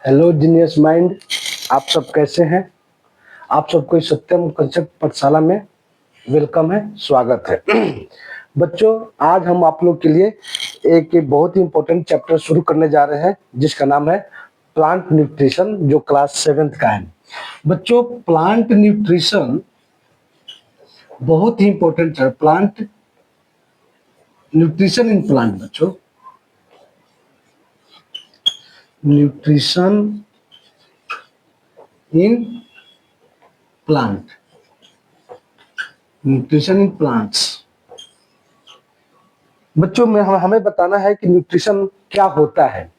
Hello genius mind, आप सब कैसे हैं? आप सबको इस सत्यम कंसेप्ट पाठशाला में वेलकम है, स्वागत है। बच्चों, आज हम आप लोग के लिए एक बहुत ही इम्पोर्टेंट चैप्टर शुरू करने जा रहे हैं जिसका नाम है प्लांट न्यूट्रिशन, जो क्लास 7th का है। बच्चों, प्लांट न्यूट्रिशन बहुत ही इम्पोर्टेंट है। प्लांट न्यूट्रिशन इन प्लांट, बच्चों, nutrition in plant, nutrition in plants. बच्चों में हमें बताना है कि न्यूट्रिशन क्या होता है।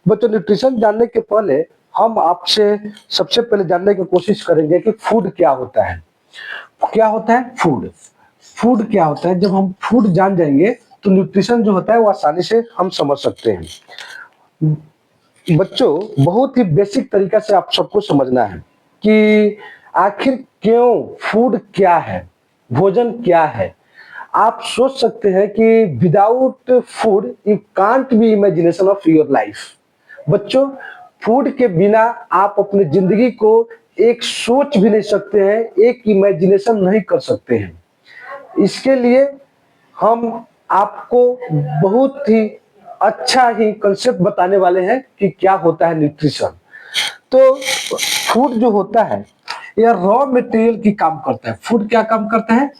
बच्चों, न्यूट्रिशन जानने के पहले हम आपसे सबसे पहले जानने की कोशिश करेंगे कि फूड क्या होता है। क्या होता है फूड? फूड क्या होता है? जब हम फूड जान जाएंगे तो न्यूट्रिशन जो होता है वो आसानी से हम समझ सकते हैं। बच्चों, बहुत ही बेसिक तरीका से आप सबको समझना है कि आखिर क्यों फूड क्या है, भोजन क्या है। आप सोच सकते हैं कि without food you can't be imagination of your life. बच्चों, फूड के बिना आप अपनी जिंदगी को एक सोच भी नहीं सकते हैं, एक इमेजिनेशन नहीं कर सकते हैं। इसके लिए हम आपको बहुत ही अच्छा ही कंसेप्ट बताने वाले हैं कि क्या होता है न्यूट्रिशन। तो फूड जो होता है यह रॉ मटेरियल की काम करता है। फूड क्या काम करता है?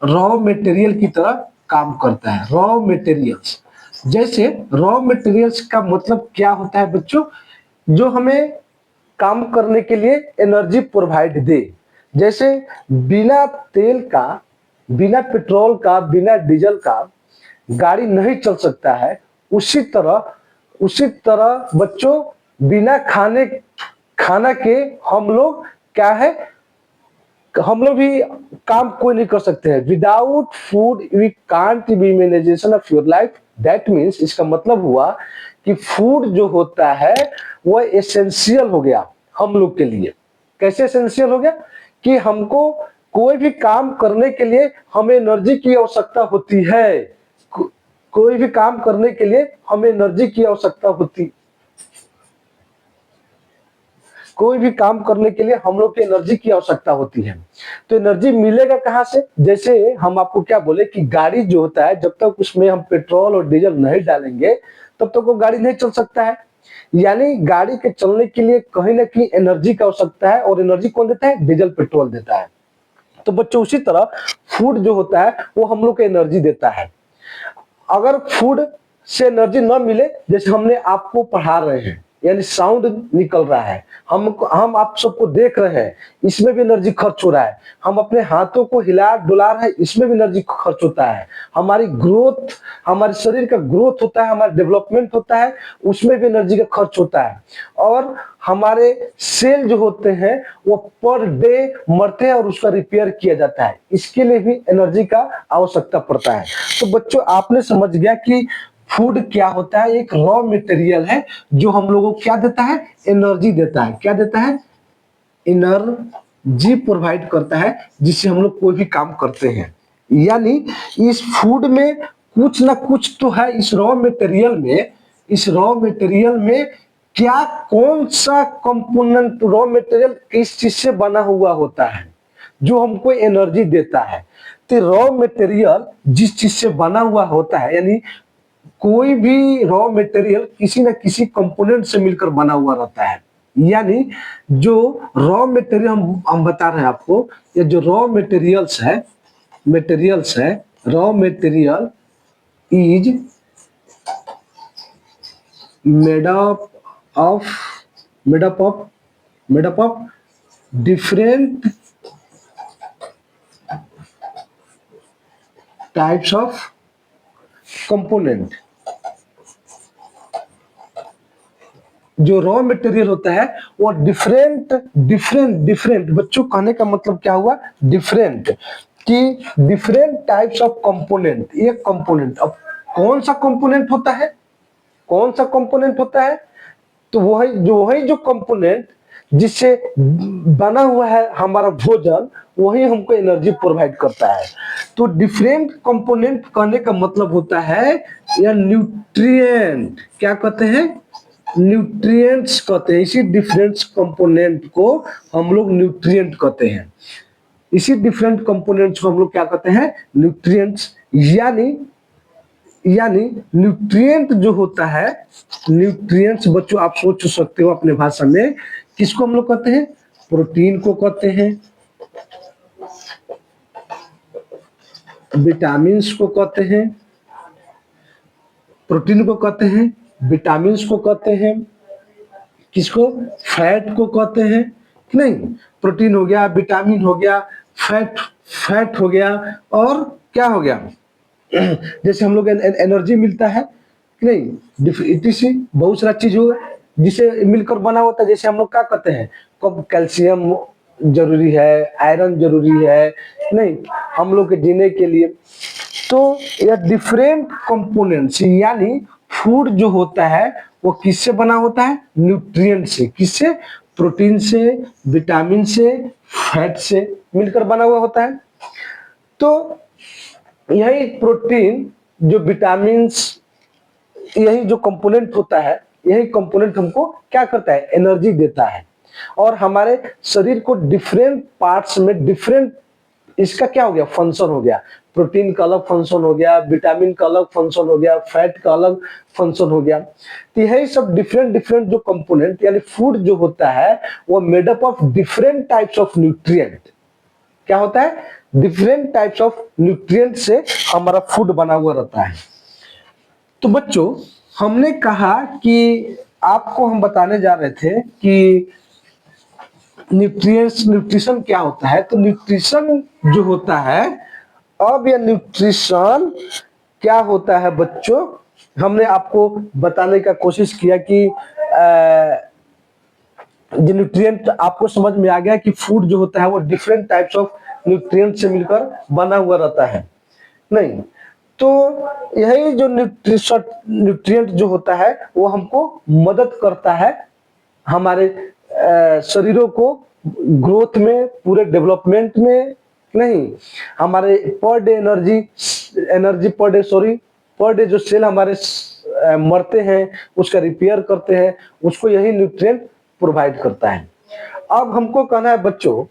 रॉ मटेरियल की तरह काम करता है। रॉ मटेरियल्स, जैसे रॉ मटेरियल्स का मतलब क्या होता है बच्चों? जो हमें काम करने के लिए एनर्जी प्रोवाइड दे। जैसे बिना तेल का, बिना पेट्रोल का, बिना डीजल का गाड़ी नहीं चल सकता है। उसी तरह बच्चों, बिना खाना के हम लोग क्या है, हम लोग भी काम कोई नहीं कर सकते हैं। Without food we can't be imagination of your life. That means, इसका मतलब हुआ कि फूड जो होता है वह एसेंशियल हो गया हम लोग के लिए। कैसे एसेंशियल हो गया? कि हमको कोई भी काम करने के लिए हमें एनर्जी की आवश्यकता होती है। कोई भी काम करने के लिए हमें एनर्जी की आवश्यकता होती कोई भी काम करने के लिए हम लोग की एनर्जी की आवश्यकता होती है। तो एनर्जी मिलेगा कहां से? जैसे हम आपको क्या बोले कि गाड़ी जो होता है, जब तक उसमें हम पेट्रोल और डीजल नहीं डालेंगे तब तक वो गाड़ी नहीं चल सकता है। यानी गाड़ी के चलने के लिए कहीं ना कहीं एनर्जी की आवश्यकता है, और एनर्जी कौन देता है? डीजल पेट्रोल देता है। तो बच्चों, उसी तरह फूड जो होता है वो हम लोग को एनर्जी देता है। अगर फूड से एनर्जी न मिले, जैसे हमने आपको पढ़ा रहे हैं, यानी साउंड निकल रहा है, हम आप सबको देख रहे हैं, इसमें भी एनर्जी खर्च हो रहा है। हम अपने हाथों को हिला डुला रहे हैं, इसमें भी एनर्जी खर्च होता है। हमारी ग्रोथ, हमारे शरीर का ग्रोथ होता है, हमारा डेवलपमेंट होता है, उसमें भी एनर्जी का खर्च होता है। और हमारे सेल जो होते हैं वो पर डे मरते हैं और उसका रिपेयर किया जाता है। इसके लिए भी एनर्जी का आवश्यकता पड़ता है। तो बच्चों, आपने समझ गया कि फूड क्या होता है। एक रॉ मटेरियल है जो हम लोगों को क्या देता है? एनर्जी देता है। क्या देता है? एनर्जी प्रोवाइड करता है, जिससे हम लोग कोई भी काम करते हैं। यानी इस फूड में कुछ ना कुछ तो है। इस रॉ मटेरियल में क्या, कौन सा कंपोनेंट, रॉ मटेरियल किस चीज से बना हुआ होता है जो हमको एनर्जी देता है। तो रॉ मटेरियल जिस चीज से बना हुआ होता है, यानी कोई भी रॉ मटेरियल किसी न किसी कंपोनेंट से मिलकर बना हुआ रहता है। यानी जो रॉ मटेरियल हम बता रहे हैं आपको, ये जो रॉ मटेरियल्स है, raw material is made up of made up of made up of different types of component. जो रॉ मटेरियल होता है वो डिफरेंट, बच्चों कहने का मतलब क्या हुआ? डिफरेंट, कि डिफरेंट टाइप्स ऑफ कंपोनेंट। एक कंपोनेंट, अब कौन सा कंपोनेंट होता है? कौन सा कंपोनेंट होता है? तो वही जो कंपोनेंट जिससे बना हुआ है हमारा भोजन, वही हमको एनर्जी प्रोवाइड करता है। तो डिफरेंट कंपोनेंट कहने का मतलब होता है या न्यूट्रिएंट। क्या कहते हैं? न्यूट्रिएंट्स कहते हैं। इसी डिफरेंट कंपोनेंट को हम लोग न्यूट्रिएंट कहते हैं। इसी डिफरेंट कंपोनेंट्स को हम लोग क्या कहते हैं? न्यूट्रिएंट्स। यानी यानी न्यूट्रिएंट जो होता है, न्यूट्रिएंट्स बच्चों आप सोच सकते हो अपने भाषा में, किसको हम लोग कहते हैं? प्रोटीन को कहते हैं, विटामिन्स को कहते हैं, प्रोटीन को कहते हैं, विटामिन्स को कहते हैं, किसको? फैट को कहते हैं कि नहीं? प्रोटीन हो गया, विटामिन हो गया, फैट फैट हो गया, और क्या हो गया? जैसे हम लोग एनर्जी मिलता है कि नहीं, इटीसी बहुत सारा चीज होगा जिसे मिलकर बना होता है। जैसे हम लोग क्या कहते हैं, कब कैल्शियम जरूरी है, आयरन जरूरी है नहीं हम लोग के जीने के लिए। तो यह डिफरेंट कंपोनेंट्स, यानी फूड जो होता है वो किससे बना होता है? न्यूट्रिएंट से। किससे? प्रोटीन से, विटामिन से, फैट से मिलकर बना हुआ होता है। तो यही प्रोटीन, जो विटामिन्स, यही जो कंपोनेंट होता है, यही कंपोनेंट हमको क्या करता है? एनर्जी देता है। और हमारे शरीर को डिफरेंट पार्ट्स में डिफरेंट इसका क्या हो गया? फंक्शन हो गया। प्रोटीन का अलग फंक्शन हो गया, विटामिन का अलग फंक्शन हो गया, फैट का अलग फंक्शन हो गया। तो यही सब डिफरेंट डिफरेंट जो कंपोनेंट यानी फूड जो होता है वो made up of different types of nutrient. क्या होता है? डिफरेंट टाइप्स ऑफ न्यूट्रिएंट से हमारा फूड बना हुआ रहता है। तो बच्चों हमने कहा कि आपको हम बताने जा रहे थे कि न्यूट्रिएंट्स, न्यूट्रिशन क्या होता है। तो न्यूट्रिशन जो होता है, अब यह न्यूट्रिशन क्या होता है बच्चों, हमने आपको बताने का कोशिश किया कि जो न्यूट्रिएंट आपको समझ में आ गया कि फूड जो होता है वो डिफरेंट टाइप्स ऑफ न्यूट्रिएंट से मिलकर बना हुआ रहता है नहीं। तो यही जो न्यूट्रिएंट जो होता है वो हमको मदद करता है हमारे शरीरों को ग्रोथ में, पूरे डेवलपमेंट में नहीं, हमारे per day energy per day जो सेल हमारे मरते हैं उसका रिपेयर करते हैं, उसको यही न्यूट्रिएंट प्रोवाइड करता है। अब हमको कहना है बच्चों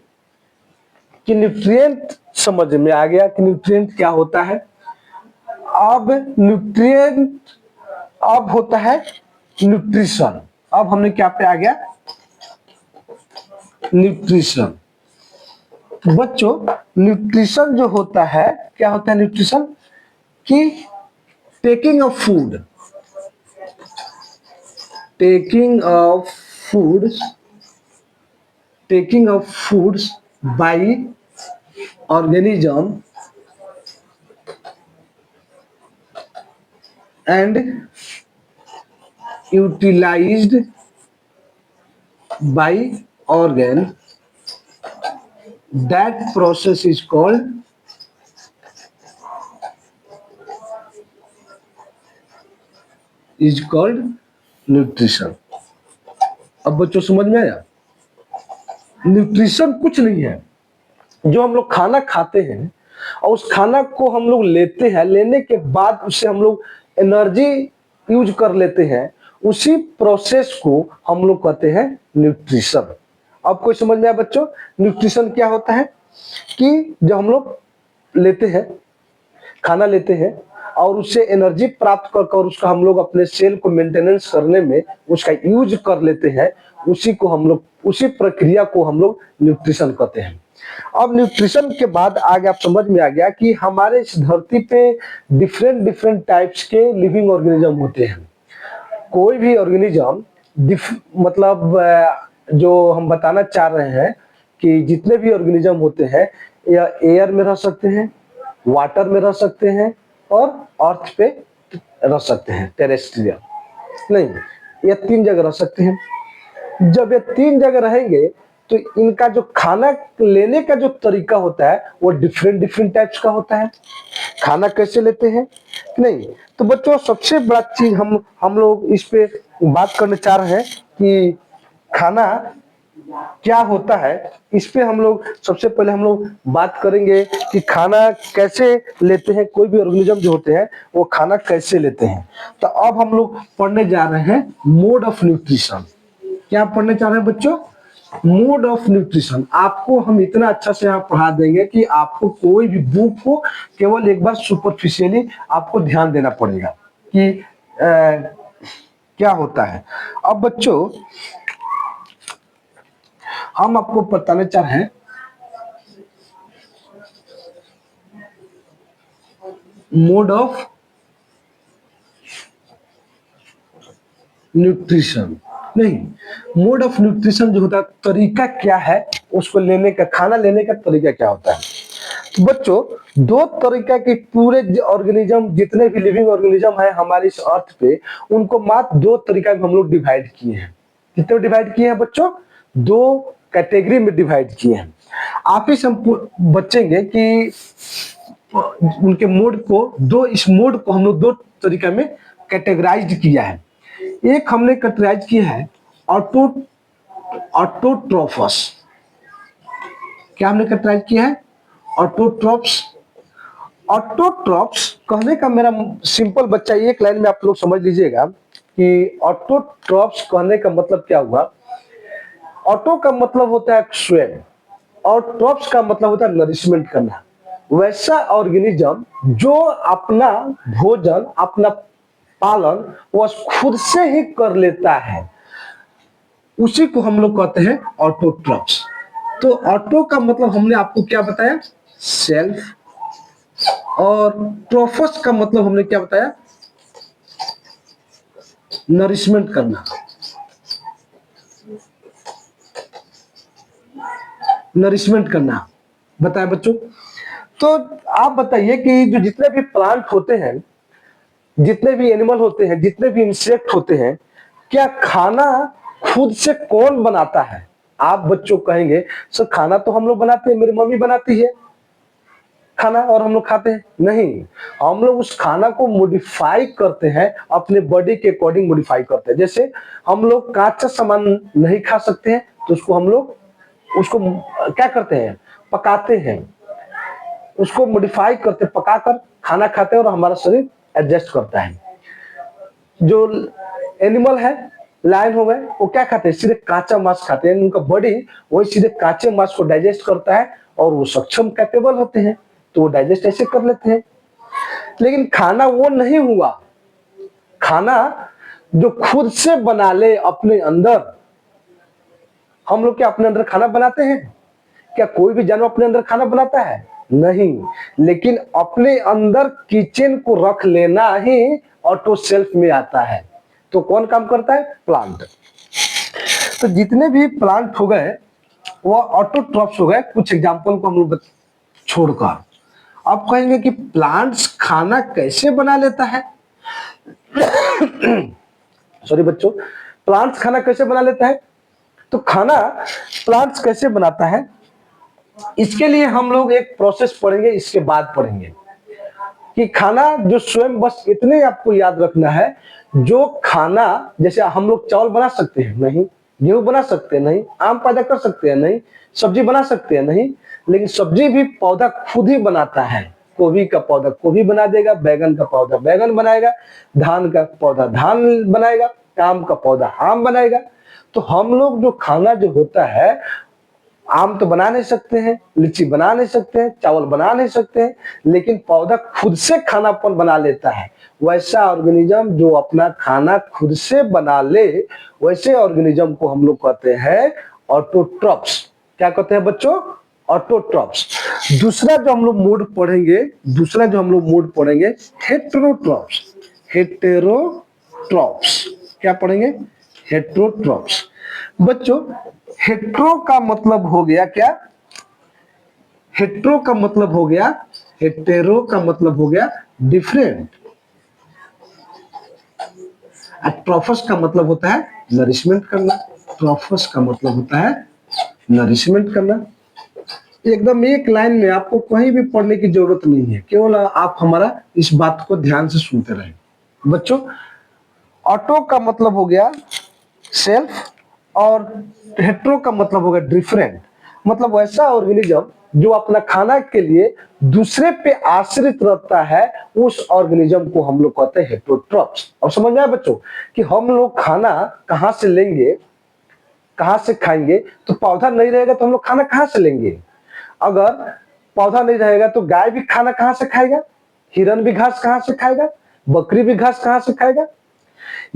कि न्यूट्रिएंट समझ में आ गया कि न्यूट्रिएंट क्या होता है। अब न्यूट्रिएंट अब होता है न्यूट्रिशन। अब हमने क्या पे आ गया? न्यूट्रिशन। बच्चों न्यूट्रिशन जो होता है, क्या होता है न्यूट्रिशन? कि taking of food, taking of foods by organism and utilized by organ, that process is called nutrition. अब बच्चों समझ में आया? न्यूट्रिशन कुछ नहीं है, जो हम लोग खाना खाते हैं और उस खाना को हम लोग लेते हैं, लेने के बाद उससे हम लोग एनर्जी यूज कर लेते हैं, उसी प्रोसेस को हम लोग कहते हैं न्यूट्रिशन। अब कोई समझ में आया बच्चों? न्यूट्रिशन क्या होता है कि जब हम लोग लेते हैं, खाना लेते हैं और उससे एनर्जी प्राप्त कर उसका हम लोग अपने सेल को मेंटेनेंस करने में उसका यूज कर लेते हैं, उसी को हम लोग, उसी प्रक्रिया को हम लोग न्यूट्रिशन कहते हैं। अब न्यूट्रिशन के बाद आगे आप समझ में आ गया कि हमारे इस धरती पे डिफरेंट टाइप्स के लिविंग ऑर्गेनिज्म होते हैं। कोई भी ऑर्गेनिज्म मतलब जो हम बताना चाह रहे हैं कि जितने भी ऑर्गेनिज्म होते हैं या एयर में रह सकते हैं, वाटर में रह सकते हैं और अर्थ पे रह सकते हैं, टेरेस्ट्रियल नहीं, ये 3 जगह रह सकते हैं। जब ये 3 जगह रहेंगे तो इनका जो खाना लेने का जो तरीका होता है वो डिफरेंट टाइप्स का होता है। खाना कैसे लेते हैं नहीं, तो बच्चों सबसे बड़ा चीज हम लोग इस पे बात करने चाह रहे हैं कि खाना क्या होता है, इस पे हम लोग सबसे पहले हम लोग बात करेंगे कि खाना कैसे लेते हैं, कोई भी ऑर्गेनिज्म जो होते हैं वो खाना कैसे लेते हैं। तो अब हम लोग पढ़ने जा रहे हैं मोड ऑफ न्यूट्रिशन। क्या पढ़ने जा रहे हैं बच्चों? Mode of nutrition. आपको हम इतना अच्छा से यहाँ पढ़ा देंगे कि आपको कोई भी बुक हो केवल एक बार सुपरफिशियली आपको ध्यान देना पड़ेगा कि क्या होता है। अब बच्चों हम आपको बताने चाह रहे हैं मोड ऑफ न्यूट्रिशन। नहीं, मोड ऑफ न्यूट्रिशन जो होता है, तरीका क्या है उसको लेने का, खाना लेने का तरीका क्या होता है। तो बच्चों दो तरीका के पूरे ऑर्गेनिज्म, जितने भी लिविंग ऑर्गेनिज्म है हमारे इस अर्थ पे, उनको मात्र दो तरीका में हम लोग डिवाइड किए हैं। कितने डिवाइड किए हैं बच्चों? दो कैटेगरी में डिवाइड किए हैं। आप ही से हम बचेंगे कि उनके मोड को, दो इस मोड को हम लोग दो तरीका में कैटेगराइज किया है। एक हमने कैटेगराइज किया है ऑटो ऑटोट्रोफस। क्या हमने कैटेगराइज किया है? ऑटोट्रोप्स। ऑटोट्रोप्स कहने का मेरा सिंपल बच्चा एक लाइन में आप लोग समझ लीजिएगा कि ऑटोट्रोप्स कहने का मतलब क्या हुआ। ऑटो का मतलब होता है स्वयं और ट्रॉप्स का मतलब होता है नरिशमेंट करना। वैसा ऑर्गेनिज्म जो अपना भोजन, अपना पालन वह खुद से ही कर लेता है, उसी को हम लोग कहते हैं ऑटोट्रॉप्स। तो ऑटो का मतलब हमने आपको क्या बताया? सेल्फ। और ट्रोफस का मतलब हमने क्या बताया? नरिशमेंट करना। नरिशमेंट करना बताया बच्चों। तो आप बताइए कि जो जितने भी प्लांट होते हैं, जितने भी एनिमल होते हैं, जितने भी इंसेक्ट होते हैं, क्या खाना खुद से कौन बनाता है? आप बच्चों कहेंगे सर खाना तो हम लोग बनाते हैं, मेरी मम्मी बनाती है खाना और हम लोग खाते हैं। नहीं, हम लोग उस खाना को मॉडिफाई करते हैं, अपने बॉडी के अकॉर्डिंग मॉडिफाई करते हैं। जैसे हम लोग काचा सामान नहीं खा सकते हैं तो उसको हम लोग उसको क्या करते हैं? पकाते हैं, उसको मॉडिफाई करते, पकाकर खाना खाते हैं और हमारा शरीर एडजस्ट करता है। जो एनिमल है, लायन हो गए, वो क्या खाते हैं? सीधे काचा मांस खाते हैं। उनका बॉडी वही सीधे काचे मांस को डाइजेस्ट करता है और वो सक्षम कैपेबल होते हैं, तो वो डाइजेस्ट ऐसे कर लेते हैं। लेकिन खाना वो नहीं हुआ। खाना जो खुद से बना ले अपने अंदर, हम लोग क्या अपने अंदर खाना बनाते हैं? क्या कोई भी जानवर अपने अंदर खाना बनाता है? नहीं, लेकिन अपने अंदर किचन को रख लेना ही ऑटो सेल्फ में आता है। तो कौन काम करता है? प्लांट। तो जितने भी प्लांट हो गए वो ऑटोट्रॉप्स हो गए, कुछ एग्जांपल को हम लोग छोड़कर। आप कहेंगे कि प्लांट्स खाना कैसे बना लेता है? सॉरी बच्चों, प्लांट्स खाना कैसे बना लेता है? तो खाना प्लांट्स कैसे बनाता है, इसके लिए हम लोग एक प्रोसेस पढ़ेंगे, इसके बाद पढ़ेंगे कि खाना जो स्वयं, बस इतने आपको याद रखना है, जो खाना, जैसे हम लोग चावल बना सकते हैं? नहीं। गेहूं बना सकते हैं? नहीं। आम पैदा कर सकते हैं? नहीं। सब्जी बना सकते हैं? नहीं। लेकिन सब्जी भी पौधा खुद ही बनाता है। गोभी का पौधा गोभी बना देगा, बैगन का पौधा बैगन बनाएगा, धान का पौधा धान बनाएगा, आम का पौधा आम बनाएगा। तो हम लोग जो खाना जो होता है, आम तो बना नहीं सकते हैं, लीची बना नहीं सकते हैं, चावल बना नहीं सकते हैं, लेकिन पौधा खुद से खानापन बना लेता है। वैसा ऑर्गेनिज्म जो अपना खाना खुद से बना ले, वैसे ऑर्गेनिज्म को हम लोग कहते हैं ऑटोट्रॉप्स। क्या कहते हैं बच्चों? ऑटोट्रॉप्स। दूसरा जो हम लोग मोड पढ़ेंगे, हेटेरोट्रॉप्स। हेटेरोट्रॉप्स क्या पढ़ेंगे? हेटेरोट्रॉप्स। बच्चों हेट्रो का मतलब हो गया क्या? हेट्रो का मतलब हो गया, हेटेरो का मतलब हो गया डिफरेंट, ट्रोफस का मतलब होता है नरिशमेंट करना। ट्रोफस का मतलब होता है नरिशमेंट करना। एकदम एक लाइन में, आपको कहीं भी पढ़ने की जरूरत नहीं है, केवल आप हमारा इस बात को ध्यान से सुनते रहें। बच्चों ऑटो का मतलब हो गया सेल्फ और हेट्रो का मतलब होगा डिफरेंट, मतलब वैसा ऑर्गेनिज्म जो अपना खाना के लिए दूसरे पे आश्रित रहता है, उस ऑर्गेनिज्म को हम लोग कहते हैं हेट्रोट्रॉप्स। और समझ में आया बच्चों कि हम लोग खाना कहाँ से लेंगे, कहाँ से खाएंगे? तो पौधा नहीं रहेगा तो हम लोग खाना कहाँ से लेंगे? अगर पौधा नहीं रहेगा तो गाय भी खाना कहाँ से खाएगा, हिरन भी घास कहाँ से खाएगा, बकरी भी घास कहाँ से खाएगा?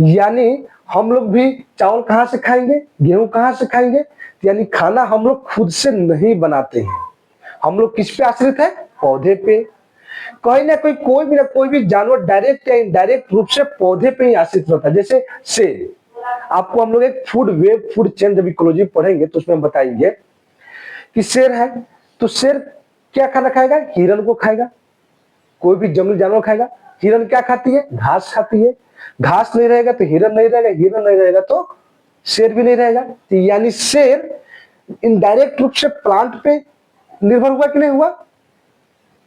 यानी हम लोग भी चावल कहाँ से खाएंगे, गेहूं कहाँ से खाएंगे? यानी खाना हम लोग खुद से नहीं बनाते हैं, हम लोग किस पे आश्रित है? पौधे पे। कहीं ना कोई भी जानवर डायरेक्ट या इनडायरेक्ट रूप से पौधे पे ही आश्रित रहता है। जैसे सेब, आपको हम लोग एक फूड वेब फूड चेन जब इकोलॉजी पढ़ेंगे तो उसमें हम बताएंगे कि शेर है, तो शेर क्या खाना खाएगा? हिरन को खाएगा। कोई भी जंगली जानवर खाएगा। हिरन क्या खाती है? घास खाती है। घास नहीं रहेगा तो हिरन नहीं रहेगा, हिरन नहीं रहेगा तो शेर भी नहीं रहेगा। तो यानी शेर इनडायरेक्ट रूप से प्लांट पे निर्भर हुआ कि नहीं हुआ?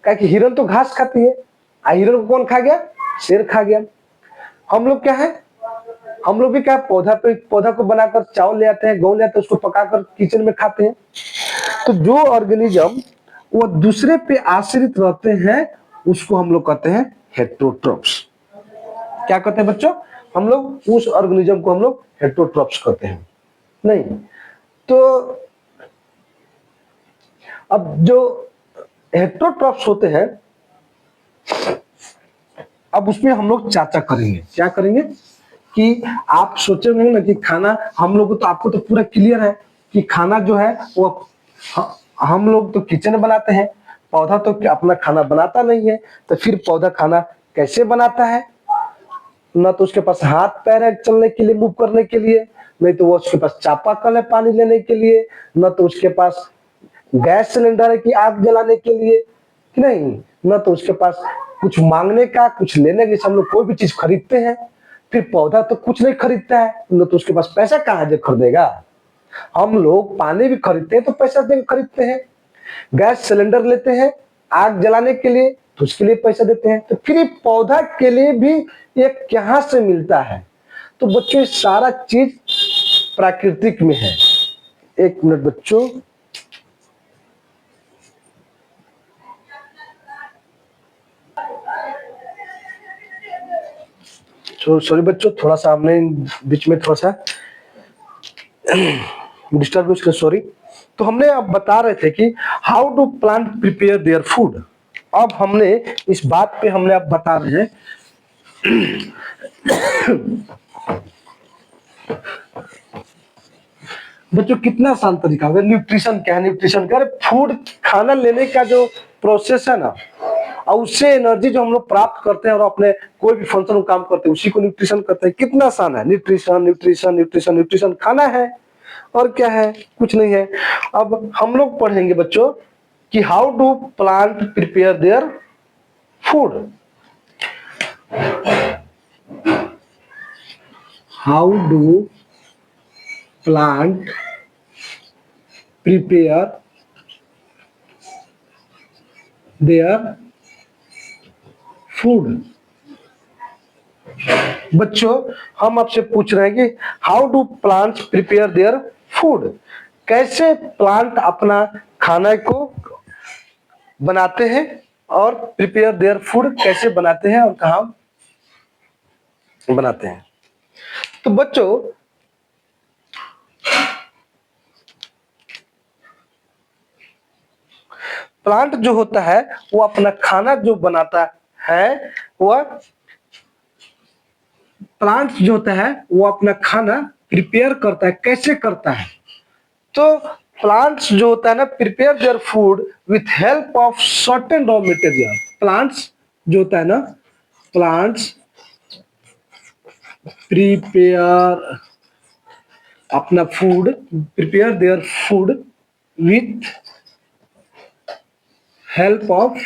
कि हिरन तो घास खाती है, हिरन को कौन खा गया? शेर खा गया। हम लोग क्या है? हम लोग भी क्या पौधा को बनाकर चावल ले आते हैं, गेहूं ले आते हैं, उसको पकाकर किचन में खाते हैं। तो जो ऑर्गेनिज्म वो दूसरे पे आश्रित रहते हैं उसको हम लोग कहते हैं हेट्रोट्रॉप्स। क्या कहते हैं बच्चों? हम लोग उस ऑर्गेनिज्म को हम लोग हेट्रोट्रॉप्स कहते हैं। नहीं तो अब जो हेट्रोट्रॉप्स होते हैं, अब उसमें हम लोग चाचा करेंगे। क्या करेंगे कि आप सोचेंगे ना कि खाना हम लोग को, तो आपको तो पूरा क्लियर है कि खाना जो है वो हम लोग तो किचन में बनाते हैं, पौधा तो अपना खाना बनाता नहीं है। तो फिर पौधा खाना कैसे बनाता है? ना तो उसके पास हाथ पैर है चलने के लिए, मूव करने के लिए, नहीं तो वो उसके पास चापाकल है पानी लेने के लिए, ना तो उसके पास गैस सिलेंडर है कि आग जलाने के लिए, कि नहीं, ना तो उसके पास कुछ मांगने का, कुछ लेने के। हम लोग कोई भी चीज खरीदते हैं, फिर पौधा तो कुछ नहीं खरीदता है, ना तो उसके पास पैसा कहाँ है जो खरीदेगा। हम लोग पानी भी खरीदते हैं तो पैसा देकर खरीदते हैं, गैस सिलेंडर लेते हैं आग जलाने के लिए तो उसके लिए पैसा देते हैं। तो फिर पौधा के लिए भी ये कहां से मिलता है? तो बच्चों सारा चीज प्राकृतिक में है। एक मिनट बच्चों, सॉरी बच्चों, थोड़ा सा हमने बीच में थोड़ा सा डिस्टर्ब, सॉरी। तो हमने अब बता रहे थे कि how do plant prepare their food. अब हमने इस बात पे हमने अब बता रहे हैं बच्चों कितना आसान तरीका होगा। न्यूट्रिशन क्या है? न्यूट्रिशन क्या है? फूड, खाना लेने का जो प्रोसेस है ना, और उससे एनर्जी जो हम लोग प्राप्त करते हैं और अपने कोई भी फंक्शन में काम करते हैं, उसी को न्यूट्रिशन कहते हैं। कितना आसान है। न्यूट्रिशन न्यूट्रिशन न्यूट्रिशन न्यूट्रिशन, खाना है और क्या है? कुछ नहीं है। अब हम लोग पढ़ेंगे बच्चों कि how do plant prepare their food. How do plant prepare their food. बच्चों हम आपसे पूछ रहे हैं कि how do plants prepare their food, कैसे प्लांट अपना खाना को बनाते हैं और प्रिपेयर देयर फूड कैसे बनाते हैं और कहाँ बनाते हैं। तो बच्चों प्लांट जो होता है वो अपना खाना जो बनाता है, वह प्लांट जो होता है वो अपना खाना प्रिपेयर करता है। कैसे करता है? तो प्लांट्स जो होता है ना, prepare their food with help of certain raw material. Plants जो होता है ना, प्लांट्स प्रिपेयर अपना food, prepare their food with help of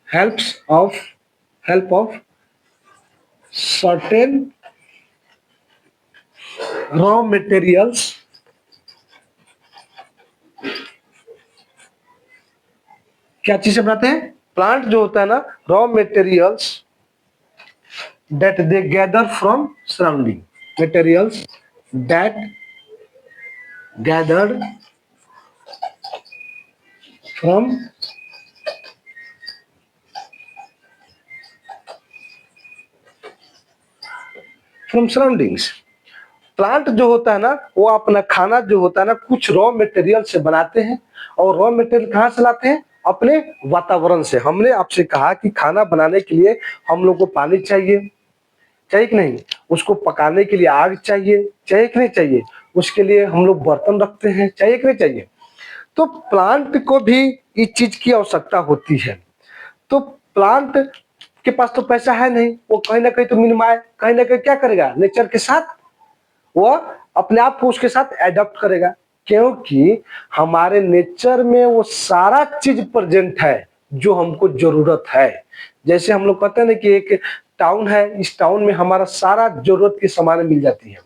help of certain raw materials. क्या चीज से बनाते हैं? प्लांट जो होता है ना, raw materials that they gather from surrounding, materials that gathered from surroundings। Plant जो होता है ना, वो अपना खाना जो होता है ना कुछ रॉ मटेरियल से बनाते हैं, और रॉ मटेरियल कहाँ से लाते हैं? अपने वातावरण से। हमने आपसे कहा कि खाना बनाने के लिए हम लोग को पानी चाहिए, चाहिए कि नहीं? उसको पकाने के लिए आग चाहिए, चाहिए कि नहीं चाहिए? उसके लिए हम लोग बर्तन रखते हैं, चाहिए कि नहीं चाहिए? तो प्लांट को भी इस चीज की आवश्यकता होती है। तो प्लांट के पास तो पैसा है नहीं, वो कहीं ना कहीं तो मिनिमाय, कहीं ना कहीं क्या करेगा? नेचर के साथ वो अपने आप को उसके साथ एडॉप्ट करेगा, क्योंकि हमारे नेचर में वो सारा चीज प्रेजेंट है जो हमको जरूरत है। जैसे हम लोग कहते हैं ना कि एक टाउन है, इस टाउन में हमारा सारा जरूरत की सामान मिल जाती है,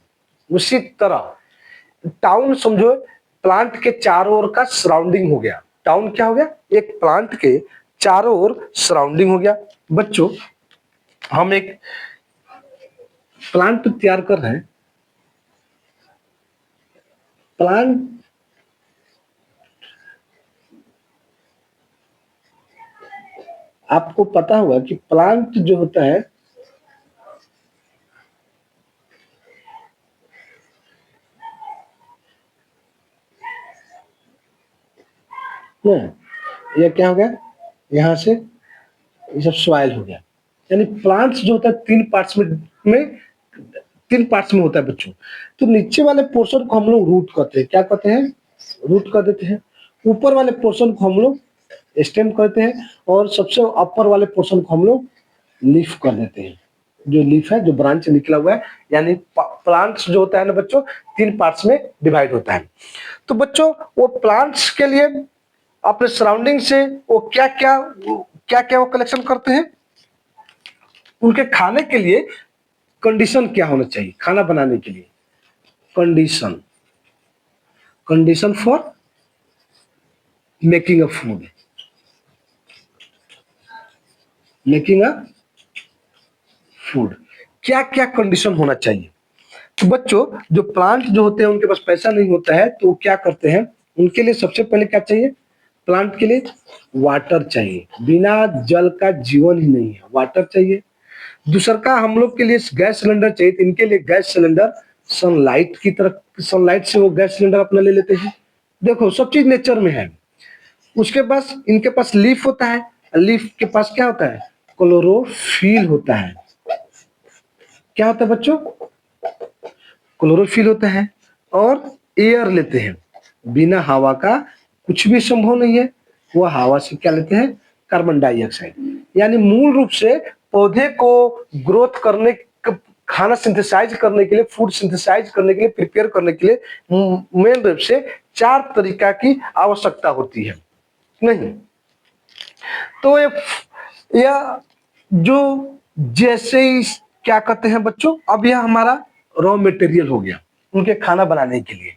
उसी तरह टाउन समझो प्लांट के चारों ओर का सराउंडिंग हो गया। टाउन क्या हो गया? एक प्लांट के चारों ओर सराउंडिंग हो गया। बच्चों, हम एक प्लांट तैयार कर रहे हैं। प्लांट आपको पता होगा कि प्लांट जो होता है ना, ये क्या हो गया? यहाँ से ये सब सॉइल हो गया। यानी प्लांट्स जो होता है में तीन पार्ट्स में होता है बच्चों। तो नीचे वाले पोर्शन को हम लोग रूट कहते हैं। क्या कहते हैं? रूट कर देते हैं। ऊपर वाले पोर्शन को हम लोग स्टेम कहते हैं, और सबसे अपर वाले पोर्शन को हम लोग लीफ कर देते हैं। जो लीफ है, जो ब्रांच निकला हुआ है, यानी प्लांट्स जो होता है ना बच्चों, तीन पार्ट्स में डिवाइड होता है। तो बच्चों, वो प्लांट्स के लिए अपने सराउंडिंग से वो क्या क्या वो कलेक्शन करते हैं? उनके खाने के लिए कंडीशन क्या होना चाहिए? खाना बनाने के लिए condition, condition for making a food, making a food, क्या क्या कंडीशन होना चाहिए? तो बच्चों, जो प्लांट जो होते हैं उनके पास पैसा नहीं होता है, तो वो क्या करते हैं? उनके लिए सबसे पहले क्या चाहिए? प्लांट के लिए वाटर चाहिए। बिना जल का जीवन ही नहीं है, वाटर चाहिए। दूसरा का हम लोग के लिए गैस सिलेंडर चाहिए, तो इनके लिए गैस सिलेंडर सनलाइट की तरफ, सनलाइट से वो गैस सिलेंडर अपना ले लेते हैं। देखो, सब चीज नेचर में है। उसके पास, इनके पास लीफ होता है, लीफ के पास क्या होता है? क्लोरोफिल होता है। क्या होता है बच्चों? क्लोरोफिल होता है। और एयर लेते हैं। बिना हवा का कुछ भी संभव नहीं है। वो हवा से क्या लेते हैं? Carbon dioxide. यानी मूल रूप से पौधे को ग्रोथ करने, खाना सिंथेसाइज करने के लिए, फूड सिंथेसाइज करने के लिए, प्रिपेयर करने के लिए मेन रूप से चार तरीका की आवश्यकता होती है, नहीं? तो यह जो जैसे ही क्या कहते हैं बच्चों, अब यह हमारा रॉ मटेरियल हो गया उनके खाना बनाने के लिए।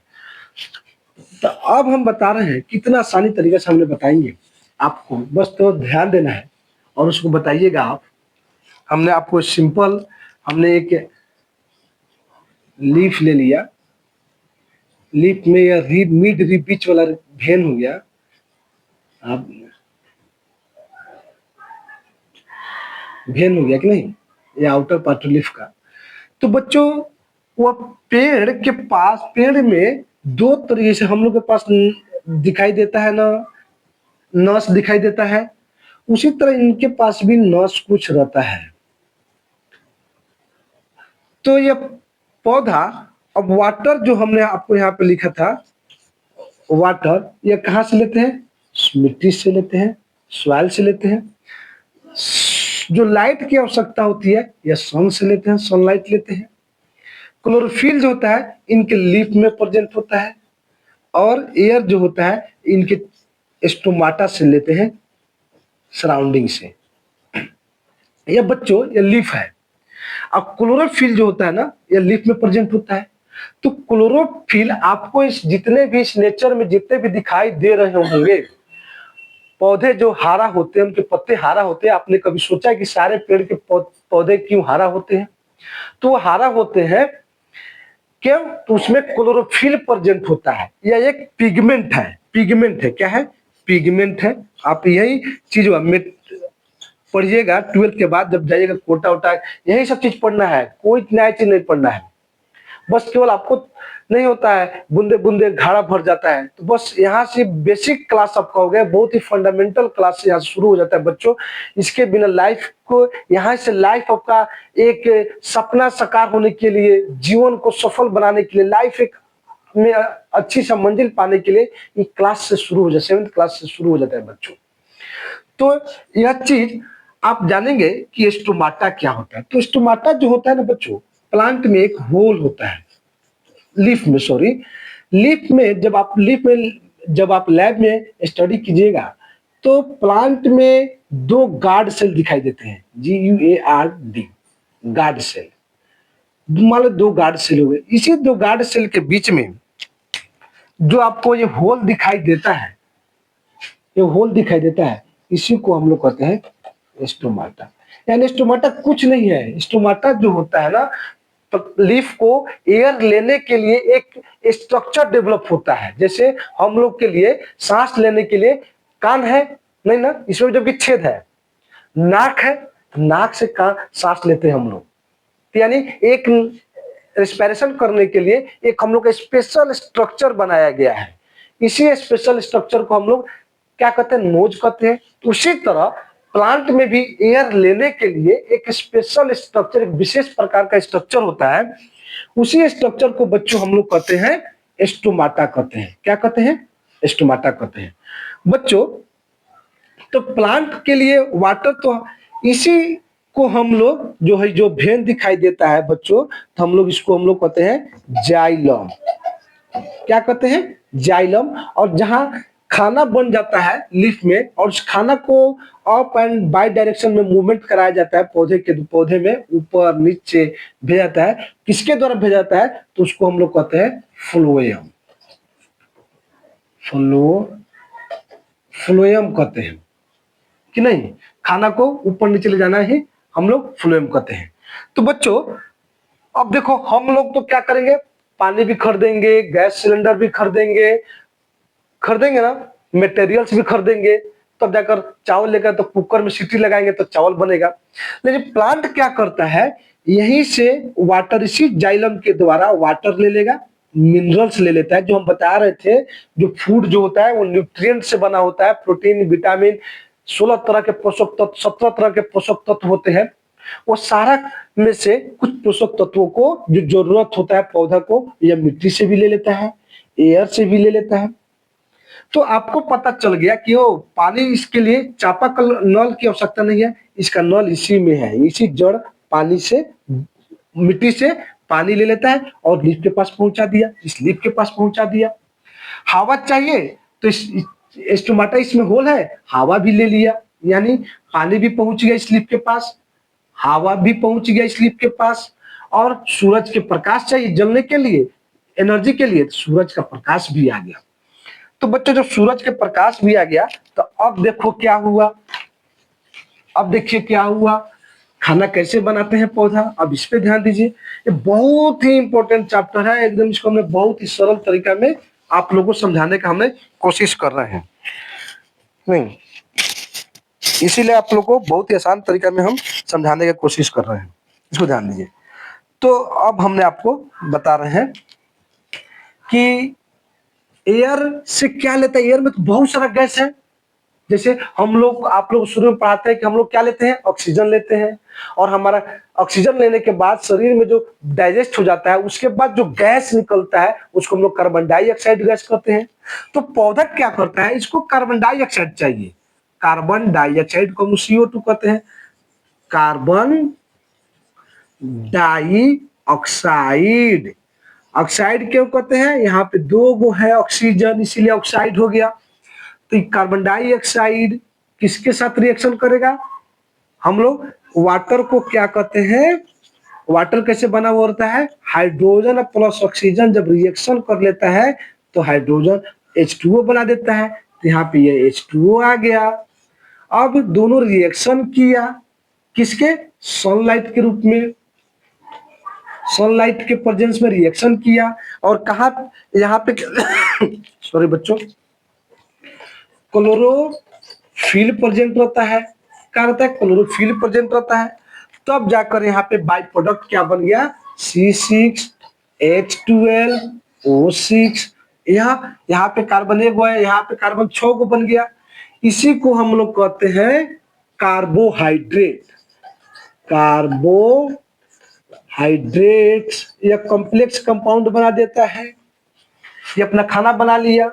तो अब हम बता रहे हैं कितना आसानी तरीके से हमने बताएंगे आपको, बस तो ध्यान देना है और उसको बताइएगा आप। हमने आपको सिंपल, हमने एक लीफ ले लिया, लीफ में यह रीब, मिड रीब बीच वाला भेन हो गया। आप भेन हो गया कि नहीं? ये आउटर पार्ट लीफ का। तो बच्चों, वह पेड़ के पास, पेड़ में दो तरीके से हम लोग के पास दिखाई देता है ना, नस दिखाई देता है। उसी तरह इनके पास भी नस कुछ रहता है। तो ये पौधा, अब वाटर जो हमने आपको यहाँ पे लिखा था, वाटर ये कहाँ से लेते हैं? मिट्टी से लेते हैं, सॉइल से लेते हैं। जो लाइट की आवश्यकता होती है, यह सन से लेते हैं, सनलाइट लेते हैं। क्लोरोफिल जो होता है इनके लीफ में प्रेजेंट होता है, और एयर जो होता है इनके स्टोमाटा से लेते हैं, सराउंडिंग से। यह बच्चों, यह लीफ है। अब क्लोरोफिल जो होता है ना, यह लीफ में प्रेजेंट होता है। तो क्लोरोफिल आपको इस जितने भी इस नेचर में जितने भी दिखाई दे रहे होंगे, पौधे जो हरा होते हैं, उनके पत्ते हरा होते हैं। आपने कभी सोचा है कि सारे पेड़ के पौधे क्यों हरा होते हैं? तो वो हरा होते हैं क्यों? तो उसमें क्लोरोफिल प्रेजेंट होता है। यह एक पिगमेंट है। पिगमेंट है, क्या है? पिगमेंट है। आप यही चीज पढ़िएगा 12th के बाद, जब जाइएगा कोटा वोटा, यही सब चीज पढ़ना है, कोई नया चीज नहीं पढ़ना है। बस केवल आपको नहीं होता है बूंदे बूंदे घाड़ा भर जाता है, तो बस यहाँ से बेसिक क्लास आपका हो गया, बहुत ही फंडामेंटल क्लास से यहाँ से शुरू हो जाता है बच्चों। इसके बिना लाइफ को, यहाँ से लाइफ आपका एक सपना साकार होने के लिए, जीवन को सफल बनाने के लिए, लाइफ एक में अच्छी सा मंजिल पाने के लिए ये क्लास से शुरू हो जाता है, 7th क्लास से शुरू हो जाता है बच्चों। तो यह चीज आप जानेंगे कि स्टोमाटा क्या होता है। तो स्टोमाटा जो होता है ना बच्चों, प्लांट में एक होल होता है, लीफ में, सॉरी, जब आप लैब में स्टडी कीजिएगा तो प्लांट में दो गार्ड सेल दिखाई देते हैं, GUARD, गार्ड सेल। मान लो दो गार्ड सेल हो गए, इसी दो गार्ड सेल के बीच में जो आपको ये होल दिखाई देता है, ये होल दिखाई देता है, इसी को हम लोग कहते हैं स्टोमाटा। यानी स्टोमाटा कुछ नहीं है, स्टोमाटा जो होता है ना, लीफ को एयर लेने के लिए एक स्ट्रक्चर डेवलप होता है। जैसे हम लोग के लिए सांस लेने के लिए कान है नहीं ना, इसमें जबकि छेद है, नाक है, नाक से सांस लेते हैं हम लोग। तो यानी एक रेस्पिरेशन करने के लिए एक हम लोग का स्पेशल स्ट्रक्चर बनाया गया है। इसी स्पेशल स्ट्रक्चर को हम लोग क्या कहते हैं? नोज कहते हैं। तो उसी तरह प्लांट में भी एयर लेने के लिए एक स्पेशल स्ट्रक्चर, एक विशेष प्रकार का स्ट्रक्चर होता है। उसी स्ट्रक्चर को बच्चों हम लोग कहते हैं स्टोमाटा कहते हैं। क्या कहते हैं? स्टोमाटा कहते हैं बच्चों। तो प्लांट के लिए वाटर, तो इसी को हम लोग जो है, जो भेन दिखाई देता है बच्चों, तो हम लोग इसको हम लोग कहते हैं जाइलम। क्या कहते हैं? जाइलम। और जहां खाना बन जाता है लीफ में, और उस खाना को अप एंड बाई डायरेक्शन में मूवमेंट कराया जाता है, पौधे में ऊपर नीचे भेजा जाता है। किसके द्वारा भेजा जाता है? तो उसको हम लोग कहते हैं फ्लोएम। फ्लोएम कहते हैं कि नहीं, खाना को ऊपर नीचे ले जाना ही हम लोग फ्लोएम कहते हैं। तो बच्चों अब देखो, हम लोग तो क्या करेंगे, पानी भी खरीदेंगे, गैस सिलेंडर भी खरीदेंगे ना, मटेरियल्स भी खरीदेंगे, तब जाकर चावल लेकर तो कुकर में सीटी लगाएंगे तो चावल बनेगा। लेकिन प्लांट क्या करता है, यहीं से वाटर, इसी जाइलम के द्वारा वाटर ले लेगा, मिनरल्स ले लेता है। जो हम बता रहे थे, जो फूड जो होता है वो न्यूट्रिएंट से बना होता है, प्रोटीन, विटामिन, 16 तरह के पोषक तत्व, 17 तरह के पोषक तत्व होते हैं। वो सारा में से कुछ पोषक तत्वों को जो जरूरत होता है पौधा को, या मिट्टी से भी ले लेता है, एयर से भी ले लेता है। तो आपको पता चल गया कि वो पानी, इसके लिए चापाकल नल की आवश्यकता नहीं है, इसका नल इसी में है। इसी जड़ पानी से, मिट्टी से पानी ले लेता है और लीफ के पास पहुंचा दिया, इस लीफ के पास पहुंचा दिया। हवा चाहिए तो स्टोमाटा इसमें होल है, हवा भी ले लिया, यानी पानी भी पहुंच गया इस लीफ के पास, हवा भी पहुंच गया इस लीफ के पास। और सूरज के प्रकाश चाहिए जलने के लिए, एनर्जी के लिए, तो सूरज का प्रकाश भी आ गया। तो बच्चों जब सूरज के प्रकाश भी आ गया, तो अब देखो क्या हुआ, अब देखिए क्या हुआ, खाना कैसे बनाते हैं पौधा, अब इस पे ध्यान दीजिए। ये बहुत ही इंपॉर्टेंट चैप्टर है एकदम, इसको हमने बहुत ही सरल तरीका में आप लोगों को समझाने का हमने कोशिश कर रहे हैं, नहीं, इसीलिए आप लोगों को बहुत ही आसान तरीका में हम समझाने की कोशिश कर रहे हैं, इसको ध्यान दीजिए। तो अब हमने आपको बता रहे हैं कि एयर से क्या लेता है। एयर में तो बहुत सारा गैस है। जैसे हम लोग, आप लोग शुरू में पढ़ाते हैं कि हम लोग क्या लेते हैं, ऑक्सीजन लेते हैं, और हमारा ऑक्सीजन लेने के बाद शरीर में जो डाइजेस्ट हो जाता है, उसके बाद जो गैस निकलता है उसको हम लोग कार्बन डाइऑक्साइड गैस कहते हैं। तो पौधा क्या करता है, इसको कार्बन डाइऑक्साइड चाहिए, कार्बन डाइऑक्साइड को हम CO2 कहते हैं। कार्बन डाइऑक्साइड, ऑक्साइड क्यों कहते हैं, यहाँ पे दो गो है ऑक्सीजन, इसीलिए ऑक्साइड हो गया। तो कार्बन डाइऑक्साइड किसके साथ रिएक्शन करेगा, हम लोग वाटर को क्या कहते हैं, वाटर कैसे बना हुआ होता है, हाइड्रोजन प्लस ऑक्सीजन जब रिएक्शन कर लेता है तो हाइड्रोजन H2O बना देता है। तो यहाँ पे ये H2O आ गया। अब दोनों रिएक्शन किया किसके, सनलाइट के रूप में, सनलाइट के प्रेजेंस में रिएक्शन किया और कहा यहाँ पे सॉरी बच्चों, क्लोरोफिल प्रेजेंट रहता है। क्या रहता है? क्लोरोफिल प्रेजेंट रहता है। तब जाकर यहाँ पे बाई प्रोडक्ट क्या बन गया? C6H12O6। यहाँ पे कार्बन एक हुआ है, यहाँ पे कार्बन 6 को बन गया। इसी को हम लोग कहते हैं कार्बोहाइड्रेट। कार्बोहाइड्रेट्स या कॉम्प्लेक्स कंपाउंड बना देता है। ये अपना खाना बना लिया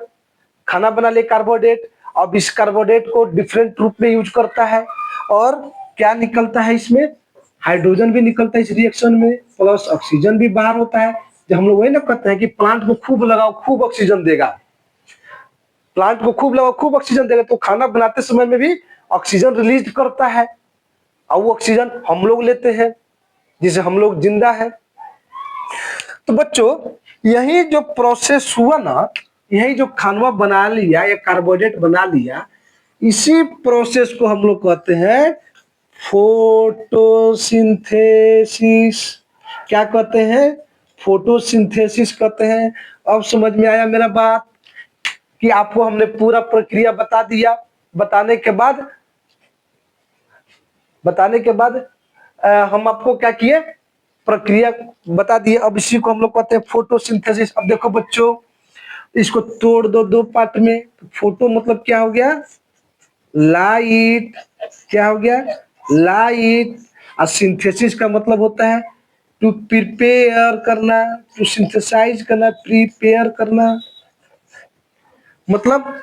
कार्बोहाइड्रेट। अब इस कार्बोहाइड्रेट को डिफरेंट रूप में यूज करता है और क्या निकलता है इसमें? हाइड्रोजन भी निकलता है इस रिएक्शन में, प्लस ऑक्सीजन भी बाहर होता है। जब हम लोग वही ना कहते हैं कि प्लांट को खूब लगाओ खूब ऑक्सीजन देगा, प्लांट को खूब लगाओ खूब ऑक्सीजन देगा, तो खाना बनाते समय में भी ऑक्सीजन रिलीज करता है और वो ऑक्सीजन हम लोग लेते हैं जिसे हम लोग जिंदा है। तो बच्चों यही जो प्रोसेस हुआ ना, यही जो खानवा बना लिया या कार्बोहाइड्रेट बना लिया, इसी प्रोसेस को हम लोग कहते हैं फोटोसिंथेसिस। क्या कहते हैं? फोटोसिंथेसिस कहते हैं। अब समझ में आया मेरा बात कि आपको हमने पूरा प्रक्रिया बता दिया। बताने के बाद हम आपको क्या किए? प्रक्रिया बता दिए। अब इसी को हम लोग कहते हैं फोटोसिंथेसिस। अब देखो बच्चों, इसको तोड़ दो दो पार्ट में। फोटो मतलब क्या हो गया? लाइट। क्या हो गया? लाइट। और सिंथेसिस का मतलब होता है टू प्रिपेयर करना, टू सिंथेसाइज करना, प्रिपेयर करना। मतलब